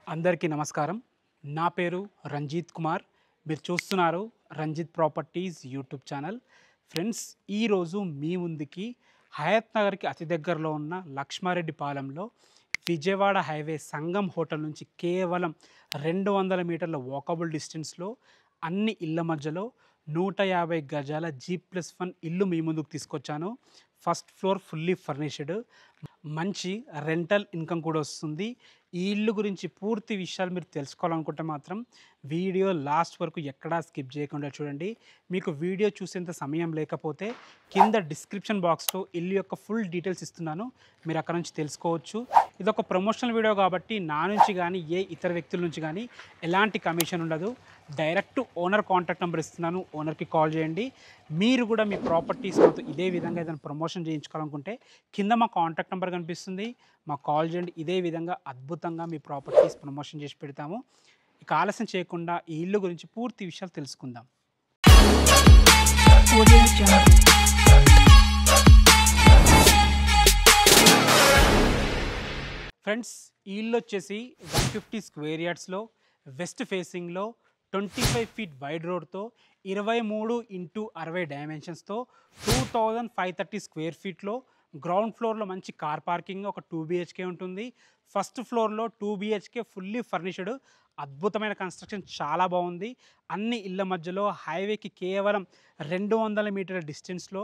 అందరికీ నమస్కారం. నా పేరు రంజిత్ కుమార్. మీరు చూస్తున్నారు Ranjith properties YouTube channel. Friends, ఈరోజు మీ ముందుకి హయత్ నగర్‌కి అతి దగ్గరలో ఉన్న లక్ష్మారెడ్డిపాలెంలో విజయవాడ హైవే సంగం హోటల్ నుంచి కేవలం 200 మీటర్ల వాకబుల్ డిస్టెన్స్‌లో అన్ని ఇళ్ల మధ్యలో 150 గజాల G+1 ఇల్లు మీ ముందుకు తీసుకొచ్చాను. First floor fully furnished. మంచి రెంటల్ ఇన్కమ్ కూడా వస్తుంది. ఈ ఇల్లు గురించి పూర్తి విషయాలు మీరు తెలుసుకోవాలనుకుంటే మాత్రం వీడియో లాస్ట్ వరకు ఎక్కడా స్కిప్ చేయకుండా చూడండి. మీకు వీడియో చూసేంత సమయం లేకపోతే కింద డిస్క్రిప్షన్ బాక్స్లో ఇల్లు యొక్క ఫుల్ డీటెయిల్స్ ఇస్తున్నాను. మీరు అక్కడ నుంచి తెలుసుకోవచ్చు. ఇదొక ప్రమోషనల్ వీడియో కాబట్టి నా నుంచి కానీ ఏ ఇతర వ్యక్తుల నుంచి కానీ ఎలాంటి కమిషన్ ఉండదు. డైరెక్ట్ ఓనర్ కాంటాక్ట్ నెంబర్ ఇస్తున్నాను. ఓనర్కి కాల్ చేయండి. మీరు కూడా మీ ప్రాపర్టీస్ మాతో ఇదే విధంగా ఏదైనా ప్రమోషన్ చేయించుకోవాలనుకుంటే కింద మా కాంటాక్ట్ నెంబర్ కనిపిస్తుంది. మాకు కాల్ చేయండి. ఇదే విధంగా అద్భుతంగా మీ ప్రాపర్టీస్ ప్రమోషన్ చేసి పెడతాము. ఇక ఆలస్యం చేయకుండా ఈ ఇల్లు గురించి పూర్తి విషయాలు తెలుసుకుందాం. ఫ్రెండ్స్, ఈ ఇల్లు వచ్చేసి 150 స్క్వేర్ యార్డ్స్లో వెస్ట్ ఫేసింగ్లో 25 ఫీట్ వైడ్ రోడ్తో 23x60 డైమెన్షన్స్తో 2530 స్క్వేర్ ఫీట్లో గ్రౌండ్ ఫ్లోర్లో మంచి కార్ పార్కింగ్, ఒక 2 BHK ఉంటుంది. ఫస్ట్ ఫ్లోర్లో 2 BHK ఫుల్లీ ఫర్నిష్డ్. అద్భుతమైన కన్స్ట్రక్షన్, చాలా బాగుంది. అన్ని ఇళ్ల మధ్యలో హైవేకి కేవలం 200 మీటర్ల డిస్టెన్స్లో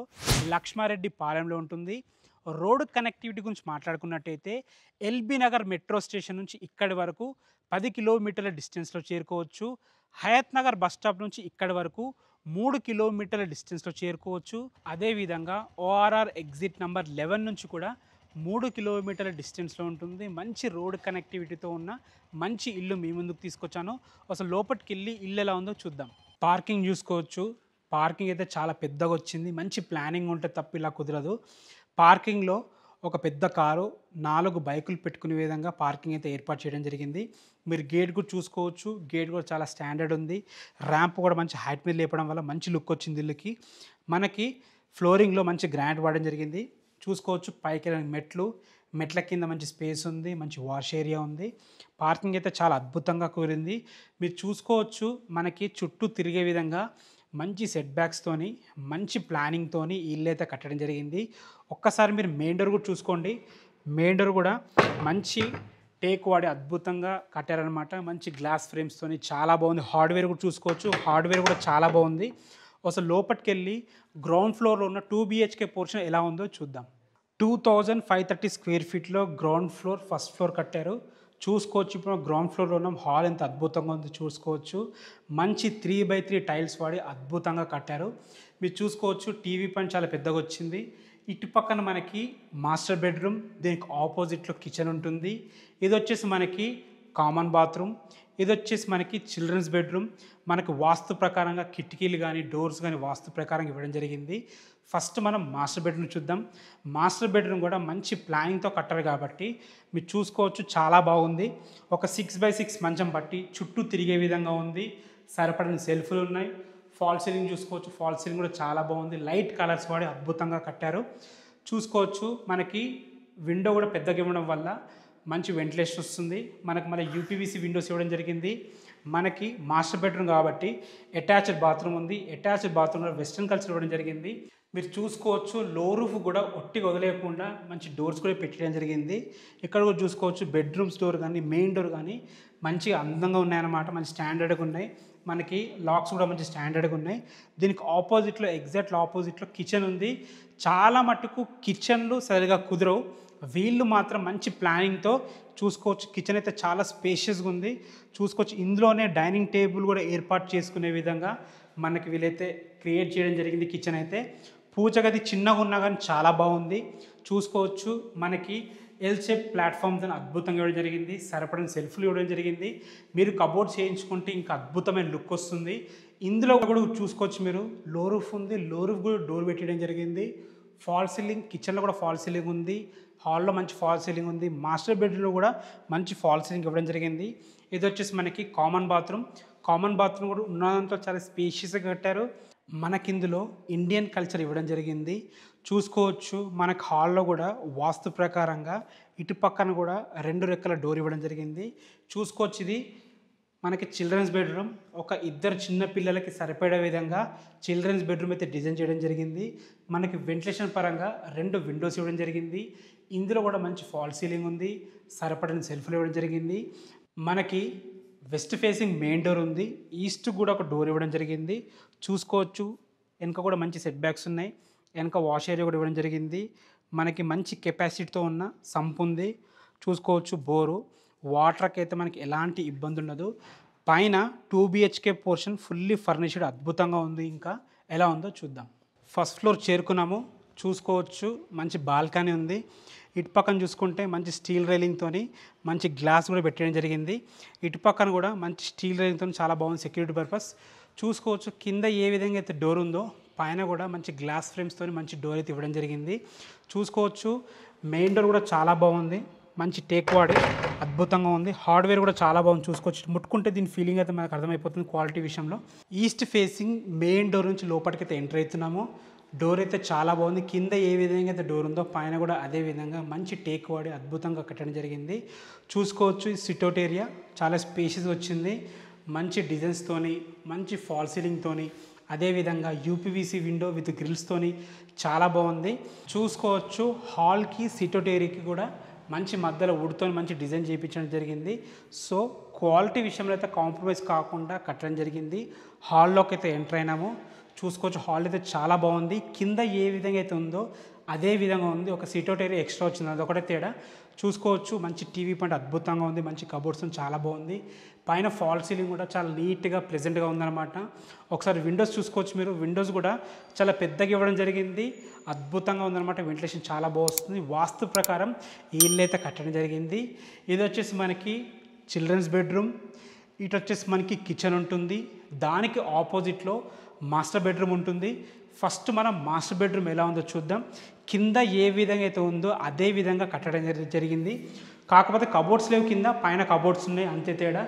లక్ష్మారెడ్డి పాలెంలో ఉంటుంది. రోడ్ కనెక్టివిటీ గురించి మాట్లాడుకున్నట్టయితే ఎల్బీ నగర్ మెట్రో స్టేషన్ నుంచి ఇక్కడి వరకు 10 కిలోమీటర్ల డిస్టెన్స్లో చేరుకోవచ్చు. హయత్ నగర్ బస్ స్టాప్ నుంచి ఇక్కడి వరకు 3 కిలోమీటర్ల డిస్టెన్స్లో చేరుకోవచ్చు. అదేవిధంగా ఓఆర్ఆర్ ఎగ్జిట్ నెంబర్ 11 నుంచి కూడా 3 కిలోమీటర్ల డిస్టెన్స్లో ఉంటుంది. మంచి రోడ్ కనెక్టివిటీతో ఉన్న మంచి ఇల్లు మీ ముందుకు తీసుకొచ్చాను. అసలు లోపలికి వెళ్ళి ఇల్లు ఎలా ఉందో చూద్దాం. పార్కింగ్ చూసుకోవచ్చు. పార్కింగ్ అయితే చాలా పెద్దగా వచ్చింది. మంచి ప్లానింగ్ ఉంటే తప్ప ఇలా కుదరదు. పార్కింగ్లో ఒక పెద్ద కారు, 4 బైకులు పెట్టుకునే విధంగా పార్కింగ్ అయితే ఏర్పాటు చేయడం జరిగింది. మీరు గేట్ కూడా చూసుకోవచ్చు. గేట్ కూడా చాలా స్టాండర్డ్ ఉంది. ర్యాంప్ కూడా మంచి హైట్ మీద లేపడం వల్ల మంచి లుక్ వచ్చింది ఇల్లుకి. మనకి ఫ్లోరింగ్లో మంచి గ్రానైట్ వాడడం జరిగింది. చూసుకోవచ్చు. పైకి వెళ్ళడానికి మెట్ల కింద మంచి స్పేస్ ఉంది. మంచి వాష్ ఏరియా ఉంది. పార్కింగ్ అయితే చాలా అద్భుతంగా కూరింది. మీరు చూసుకోవచ్చు. మనకి చుట్టూ తిరిగే విధంగా మంచి సెట్ బ్యాక్స్తోని, మంచి ప్లానింగ్తోని ఈ ఇల్లు అయితే కట్టడం జరిగింది. ఒక్కసారి మీరు మెయిన్ డోర్ కూడా చూసుకోండి. మెయిన్ డోర్ కూడా మంచి టేక్ వాడి అద్భుతంగా కట్టారనమాట. మంచి గ్లాస్ ఫ్రేమ్స్తోని చాలా బాగుంది. హార్డ్వేర్ కూడా చూసుకోవచ్చు. హార్డ్వేర్ కూడా చాలా బాగుంది. అసలు లోపలికి వెళ్ళి గ్రౌండ్ ఫ్లోర్లో ఉన్న 2 BHK పోర్షన్ ఎలా ఉందో చూద్దాం. 2530 స్క్వేర్ ఫీట్లో గ్రౌండ్ ఫ్లోర్, ఫస్ట్ ఫ్లోర్ కట్టారు. చూసుకోవచ్చు. ఇప్పుడు గ్రౌండ్ ఫ్లోర్లో ఉన్న హాల్ ఎంత అద్భుతంగా ఉందో చూసుకోవచ్చు. మంచి 3x3 టైల్స్ వాడి అద్భుతంగా కట్టారు. మీరు చూసుకోవచ్చు. టీవీ పైన చాలా పెద్దగా వచ్చింది. ఇటు పక్కన మనకి మాస్టర్ బెడ్రూమ్, దీనికి ఆపోజిట్లో కిచెన్ ఉంటుంది. ఇది వచ్చేసి మనకి కామన్ బాత్రూమ్. ఇది వచ్చేసి మనకి చిల్డ్రన్స్ బెడ్రూమ్. మనకు వాస్తు ప్రకారంగా కిటికీలు కానీ డోర్స్ కానీ వాస్తు ప్రకారంగా ఇవ్వడం జరిగింది. ఫస్ట్ మనం మాస్టర్ బెడ్రూమ్ చూద్దాం. మాస్టర్ బెడ్రూమ్ కూడా మంచి ప్లానింగ్తో కట్టారు కాబట్టి మీరు చూసుకోవచ్చు. చాలా బాగుంది. ఒక 6x6 మంచం పట్టి చుట్టూ తిరిగే విధంగా ఉంది. సరిపడిన సెల్ఫ్లు ఉన్నాయి. ఫాల్ సీలింగ్ చూసుకోవచ్చు. ఫాల్ సీలింగ్ కూడా చాలా బాగుంది. లైట్ కలర్స్ వాడి అద్భుతంగా కట్టారు. చూసుకోవచ్చు. మనకి విండో కూడా పెద్దగా ఇవ్వడం వల్ల మంచి వెంటిలేషన్ వస్తుంది. మనకి మళ్ళీ UPVC విండోస్ ఇవ్వడం జరిగింది. మనకి మాస్టర్ బెడ్రూమ్ కాబట్టి అటాచ్డ్ బాత్రూమ్ ఉంది. అటాచ్డ్ బాత్రూమ్లో వెస్ట్రన్ కల్చర్ ఇవ్వడం జరిగింది. మీరు చూసుకోవచ్చు. లో రూఫ్ కూడా ఒట్టిగా వదిలేయకుండా మంచి డోర్స్ కూడా పెట్టడం జరిగింది. ఇక్కడ కూడా చూసుకోవచ్చు. బెడ్రూమ్స్ డోర్ కానీ మెయిన్ డోర్ కానీ మంచిగా అందంగా ఉన్నాయన్నమాట. మంచి స్టాండర్డ్గా ఉన్నాయి. మనకి లాక్స్ కూడా మంచి స్టాండర్డ్గా ఉన్నాయి. దీనికి ఆపోజిట్లో, ఎగ్జాక్ట్లో ఆపోజిట్లో కిచెన్ ఉంది. చాలా మటుకు కిచెన్లు సరిగా కుదరవు. వీళ్ళు మాత్రం మంచి ప్లానింగ్తో చూసుకోవచ్చు. కిచెన్ అయితే చాలా స్పేషియస్గా ఉంది. చూసుకోవచ్చు. ఇందులోనే డైనింగ్ టేబుల్ కూడా ఏర్పాటు చేసుకునే విధంగా మనకి వీళ్ళైతే క్రియేట్ చేయడం జరిగింది. కిచెన్ అయితే పూజ గది చిన్నగా ఉన్నా కానీ చాలా బాగుంది. చూసుకోవచ్చు. మనకి ఎల్ షేప్ ప్లాట్ఫామ్స్ అని అద్భుతంగా ఇవ్వడం జరిగింది. సరిపడిన సెల్ఫ్లు ఇవ్వడం జరిగింది. మీరు కబోర్డ్ చేయించుకుంటే ఇంకా అద్భుతమైన లుక్ వస్తుంది. ఇందులో కూడా చూసుకోవచ్చు. మీరు లో రూఫ్ ఉంది. లో రూఫ్ కూడా డోర్ పెట్టడం జరిగింది. ఫాల్ సీలింగ్, కిచెన్లో కూడా ఫాల్ సీలింగ్ ఉంది. హాల్లో మంచి ఫాల్ సీలింగ్ ఉంది. మాస్టర్ బెడ్రూమ్లో కూడా మంచి ఫాల్ సీలింగ్ ఇవ్వడం జరిగింది. ఇది వచ్చేసి మనకి కామన్ బాత్రూమ్. కామన్ బాత్రూమ్ కూడా ఉన్నదంతా చాలా స్పేషియస్గా కట్టారు. మనకిందులో ఇండియన్ కల్చర్ ఇవ్వడం జరిగింది. చూసుకోవచ్చు మనకు హాల్లో కూడా వాస్తు ప్రకారంగా ఇటు పక్కన కూడా 2 రెక్కల డోర్ ఇవ్వడం జరిగింది. చూసుకోవచ్చు ఇది మనకి చిల్డ్రన్స్ బెడ్రూమ్. ఒక ఇద్దరు చిన్న పిల్లలకి సరిపడే విధంగా చిల్డ్రన్స్ బెడ్రూమ్ అయితే డిజైన్ చేయడం జరిగింది. మనకి వెంటిలేషన్ పరంగా 2 విండోస్ ఇవ్వడం జరిగింది. ఇందులో కూడా మంచి ఫాల్ సీలింగ్ ఉంది, సరిపడిన సెల్ఫ్లు ఇవ్వడం జరిగింది. మనకి వెస్ట్ ఫేసింగ్ మెయిన్ డోర్ ఉంది, ఈస్ట్ కూడా ఒక డోర్ ఇవ్వడం జరిగింది. చూసుకోవచ్చు వెనక కూడా మంచి సెట్ బ్యాక్స్ ఉన్నాయి, వెనక వాష్ ఏరియా కూడా ఇవ్వడం జరిగింది. మనకి మంచి కెపాసిటీతో ఉన్న సంప్ ఉంది. చూసుకోవచ్చు బోరు, వాటర్కి అయితే మనకి ఎలాంటి ఇబ్బంది ఉండదు. పైన 2 BHK పోర్షన్ ఫుల్లీ ఫర్నిష్డ్ అద్భుతంగా ఉంది. ఇంకా ఎలా ఉందో చూద్దాం. ఫస్ట్ ఫ్లోర్ చేరుకున్నాము. చూసుకోవచ్చు మంచి బాల్కనీ ఉంది. ఇటు పక్కన చూసుకుంటే మంచి స్టీల్ రైలింగ్తో మంచి గ్లాస్ కూడా పెట్టడం జరిగింది. ఇటు పక్కన కూడా మంచి స్టీల్ రైలింగ్తో చాలా బాగుంది సెక్యూరిటీ పర్పస్. చూసుకోవచ్చు కింద ఏ విధంగా అయితే డోర్ ఉందో పైన కూడా మంచి గ్లాస్ ఫ్రేమ్స్తో మంచి డోర్ అయితే ఇవ్వడం జరిగింది. చూసుకోవచ్చు మెయిన్ డోర్ కూడా చాలా బాగుంది, మంచి టేక్ వాడి అద్భుతంగా ఉంది. హార్డ్వేర్ కూడా చాలా బాగుంది. చూసుకోవచ్చు ముట్టుకుంటే దీని ఫీలింగ్ అయితే మనకు అర్థమైపోతుంది క్వాలిటీ విషయంలో. ఈస్ట్ ఫేసింగ్ మెయిన్ డోర్ నుంచి లోపలికైతే ఎంటర్ అవుతున్నాము. డోర్ అయితే చాలా బాగుంది. కింద ఏ విధంగా అయితే డోర్ ఉందో పైన కూడా అదే విధంగా మంచి టేక్ వాడి అద్భుతంగా కట్టడం జరిగింది. చూసుకోవచ్చు ఈ సిట్అవుట్ ఏరియా చాలా స్పేషియస్ వచ్చింది, మంచి డిజైన్స్తోని, మంచి ఫాల్ సీలింగ్తోని, అదేవిధంగా యూపీవీసీ విండో విత్ గ్రిల్స్తోని చాలా బాగుంది. చూసుకోవచ్చు హాల్కి సిట్అవుట్ ఏరియాకి కూడా మంచి మధ్యలో వుడ్తో మంచి డిజైన్ చేయించడం జరిగింది. సో క్వాలిటీ విషయంలో అయితే కాంప్రమైజ్ కాకుండా కట్టడం జరిగింది. హాల్లోకి అయితే ఎంటర్ అయినాము. చూసుకోవచ్చు హాల్ అయితే చాలా బాగుంది. కింద ఏ విధంగా అయితే ఉందో అదే విధంగా ఉంది. ఒక సిట్అవుట్ ఏరియా ఎక్స్ట్రా వచ్చింది, అదొకటే తేడా. చూసుకోవచ్చు మంచి టీవీ పాయింట్ అద్భుతంగా ఉంది, మంచి కబోర్డ్స్ చాలా బాగుంది. పైన ఫాల్ సీలింగ్ కూడా చాలా నీట్గా ప్లెజెంట్గా ఉందన్నమాట. ఒకసారి విండోస్ చూసుకోవచ్చు మీరు, విండోస్ కూడా చాలా పెద్దగా ఇవ్వడం జరిగింది, అద్భుతంగా ఉందన్నమాట. వెంటిలేషన్ చాలా బాగుంది. వాస్తు ప్రకారం ఈ ఇల్లు అయితే కట్టడం జరిగింది. ఇది వచ్చేసి మనకి చిల్డ్రన్స్ బెడ్రూమ్, ఇటు వచ్చేసి మనకి కిచెన్ ఉంటుంది, దానికి ఆపోజిట్లో మాస్టర్ బెడ్రూమ్ ఉంటుంది. ఫస్ట్ మనం మాస్టర్ బెడ్రూమ్ ఎలా ఉందో చూద్దాం. కింద ఏ విధంగా అయితే ఉందో అదే విధంగా కట్టడం జరిగింది. కాకపోతే కబోర్డ్స్ లేవు, కింద పైన కబోర్డ్స్ ఉన్నాయి, అంతే తేడా.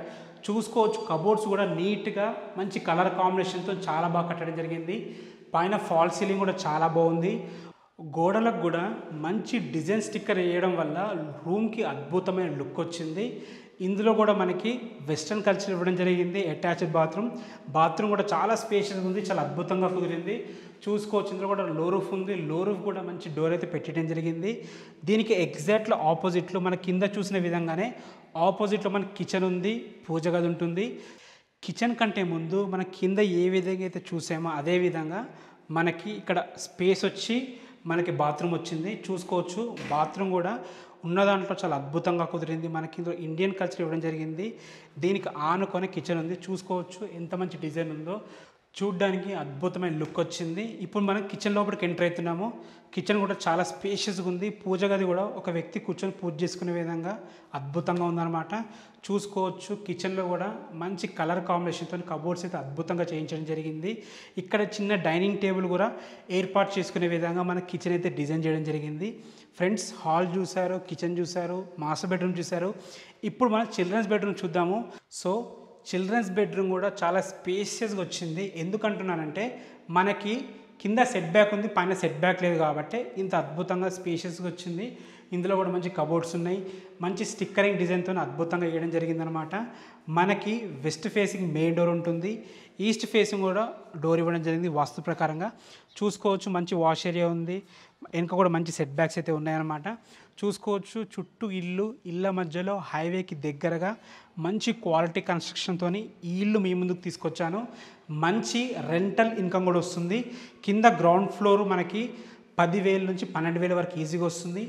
చూసుకోవచ్చు కబోర్డ్స్ కూడా నీట్గా మంచి కలర్ కాంబినేషన్తో చాలా బాగా కట్టడం జరిగింది. పైన ఫాల్ సీలింగ్ కూడా చాలా బాగుంది. గోడలకు కూడా మంచి డిజైన్ స్టిక్కర్ వేయడం వల్ల రూమ్కి అద్భుతమైన లుక్ వచ్చింది. ఇందులో కూడా మనకి వెస్ట్రన్ కల్చర్ ఇవ్వడం జరిగింది. అటాచ్డ్ బాత్రూమ్ కూడా చాలా స్పేషియస్గా ఉంది, చాలా అద్భుతంగా కుదిరింది. చూసుకోవచ్చు ఇందులో కూడా లో రూఫ్ ఉంది, లో రూఫ్ కూడా మంచి డోర్ అయితే పెట్టడం జరిగింది. దీనికి ఎగ్జాక్ట్లో ఆపోజిట్లో మన కింద చూసిన విధంగానే ఆపోజిట్లో మనకి కిచెన్ ఉంది, పూజ గది ఉంటుంది. కిచెన్ కంటే ముందు మన కింద ఏ విధంగా అయితే చూసామో అదే విధంగా మనకి ఇక్కడ స్పేస్ వచ్చి మనకి బాత్రూమ్ వచ్చింది. చూసుకోవచ్చు బాత్రూమ్ కూడా ఉన్న దాంట్లో చాలా అద్భుతంగా కుదిరింది. మనకి ఇందులో ఇండియన్ కల్చర్ ఇవ్వడం జరిగింది. దీనికి ఆనుకొని కిచెన్ ఉంది. చూసుకోవచ్చు ఎంత మంచి డిజైన్ ఉందో, చూడ్డానికి అద్భుతమైన లుక్ వచ్చింది. ఇప్పుడు మనం కిచెన్ లోపలికి ఎంటర్ అవుతున్నాము. కిచెన్ కూడా చాలా స్పేషియస్గా ఉంది. పూజ గది కూడా ఒక వ్యక్తి కూర్చొని పూజ చేసుకునే విధంగా అద్భుతంగా ఉందన్నమాట. చూసుకోవచ్చు కిచెన్లో కూడా మంచి కలర్ కాంబినేషన్తో కబోర్డ్స్ అయితే అద్భుతంగా చేయించడం జరిగింది. ఇక్కడ చిన్న డైనింగ్ టేబుల్ కూడా ఏర్పాటు చేసుకునే విధంగా మన కిచెన్ అయితే డిజైన్ చేయడం జరిగింది. ఫ్రెండ్స్ హాల్ చూశారు, కిచెన్ చూశారు, మాస్టర్ బెడ్రూమ్ చూశారు. ఇప్పుడు మనం చిల్డ్రన్స్ బెడ్రూమ్ చూద్దాము. సో చిల్డ్రన్స్ బెడ్రూమ్ కూడా చాలా స్పేషియస్గా వచ్చింది. ఎందుకంటున్నానంటే మనకి కింద సెట్ బ్యాక్ ఉంది, పైన సెట్ బ్యాక్ లేదు కాబట్టి ఇంత అద్భుతంగా స్పేషియస్గా వచ్చింది. ఇందులో కూడా మంచి కబోర్డ్స్ ఉన్నాయి, మంచి స్టిక్కరింగ్ డిజైన్తో అద్భుతంగా వేయడం జరిగిందనమాట. మనకి వెస్ట్ ఫేసింగ్ మెయిన్ డోర్ ఉంటుంది, ఈస్ట్ ఫేసింగ్ కూడా డోర్ ఇవ్వడం జరిగింది వాస్తు ప్రకారంగా. చూసుకోవచ్చు మంచి వాష్ ఏరియా ఉంది, వెనుక కూడా మంచి సెట్ బ్యాక్స్ అయితే ఉన్నాయన్నమాట. చూసుకోవచ్చు చుట్టూ ఇళ్ళ మధ్యలో హైవేకి దగ్గరగా మంచి క్వాలిటీ కన్స్ట్రక్షన్తో ఈ ఇల్లు మీ ముందుకు తీసుకొచ్చాను. మంచి రెంటల్ ఇన్కమ్ కూడా వస్తుంది. కింద గ్రౌండ్ ఫ్లోర్ మనకి 10,000 నుంచి 12,000 వరకు ఈజీగా వస్తుంది.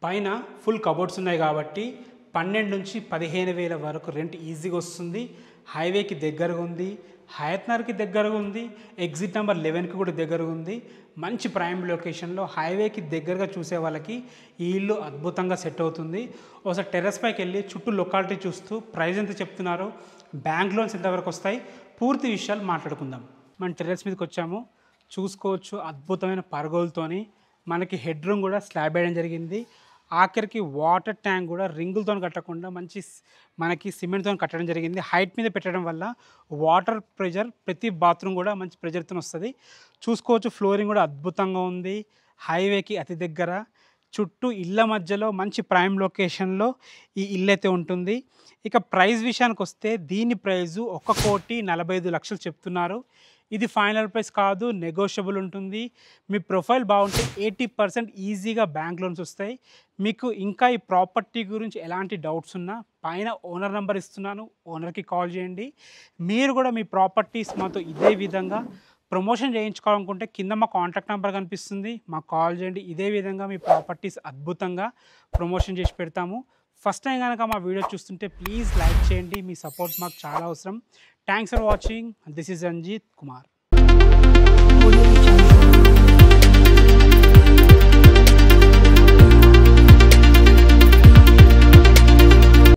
పైన ఫుల్ కబోర్డ్స్ ఉన్నాయి కాబట్టి 12 నుంచి 15,000 వరకు రెంట్ ఈజీగా వస్తుంది. హైవేకి దగ్గరగా ఉంది, హయత్నగర్కి దగ్గరగా ఉంది, ఎగ్జిట్ నెంబర్ 11కి కూడా దగ్గరగా ఉంది. మంచి ప్రైమ్ లొకేషన్లో హైవేకి దగ్గరగా చూసే వాళ్ళకి ఈ ఇల్లు అద్భుతంగా సెట్ అవుతుంది. ఒకసారి టెర్రస్ పైకి వెళ్ళి చుట్టూ లొకాలిటీ చూస్తూ ప్రైస్ ఎంత చెప్తున్నారు, బ్యాంక్ లోన్స్ ఎంతవరకు వస్తాయి, పూర్తి విషయాలు మాట్లాడుకుందాం. మనం టెర్రస్ మీదకి వచ్చాము. చూసుకోవచ్చు అద్భుతమైన పరగోలతోని మనకి హెడ్ రూమ్ కూడా స్లాబ్ వేయడం జరిగింది. ఆఖరికి వాటర్ ట్యాంక్ కూడా రింగులతో కట్టకుండా మంచి మనకి సిమెంట్తో కట్టడం జరిగింది. హైట్ మీద పెట్టడం వల్ల వాటర్ ప్రెజర్ ప్రతి బాత్రూమ్ కూడా మంచి ప్రెజర్తో వస్తుంది. చూసుకోవచ్చు ఫ్లోరింగ్ కూడా అద్భుతంగా ఉంది. హైవేకి అతి దగ్గర, చుట్టూ ఇళ్ళ మధ్యలో మంచి ప్రైమ్ లొకేషన్‌లో ఈ ఇల్లైతే ఉంటుంది. ఇక ప్రైస్ విషయానికొస్తే దీని ప్రైజు 1,45,00,000 చెప్తున్నారు. ఇది ఫైనల్ ప్రైస్ కాదు, నెగోషియబుల్ ఉంటుంది. మీ ప్రొఫైల్ బాగుంటే 80% ఈజీగా బ్యాంక్ లోన్స్ వస్తాయి. మీకు ఇంకా ఈ ప్రాపర్టీ గురించి ఎలాంటి డౌట్స్ ఉన్నా పైన ఓనర్ నంబర్ ఇస్తున్నాను. ఓనర్‌కి కాల్ చేయండి. మీరు కూడా మీ ప్రాపర్టీస్ మాతో ఇదే విధంగా ప్రమోషన్ చేయించుకోవాలనుకుంటే కింద మా కాంటాక్ట్ నెంబర్ కనిపిస్తుంది. మాకు కాల్ చేయండి. ఇదే విధంగా మీ ప్రాపర్టీస్ అద్భుతంగా ప్రమోషన్ చేసి పెడతాము. ఫస్ట్ టైం గనక మా వీడియో చూస్తుంటే ప్లీజ్ లైక్ చేయండి. మీ సపోర్ట్ మాకు చాలా అవసరం. Thanks for watching. This is Ranjith Kumar.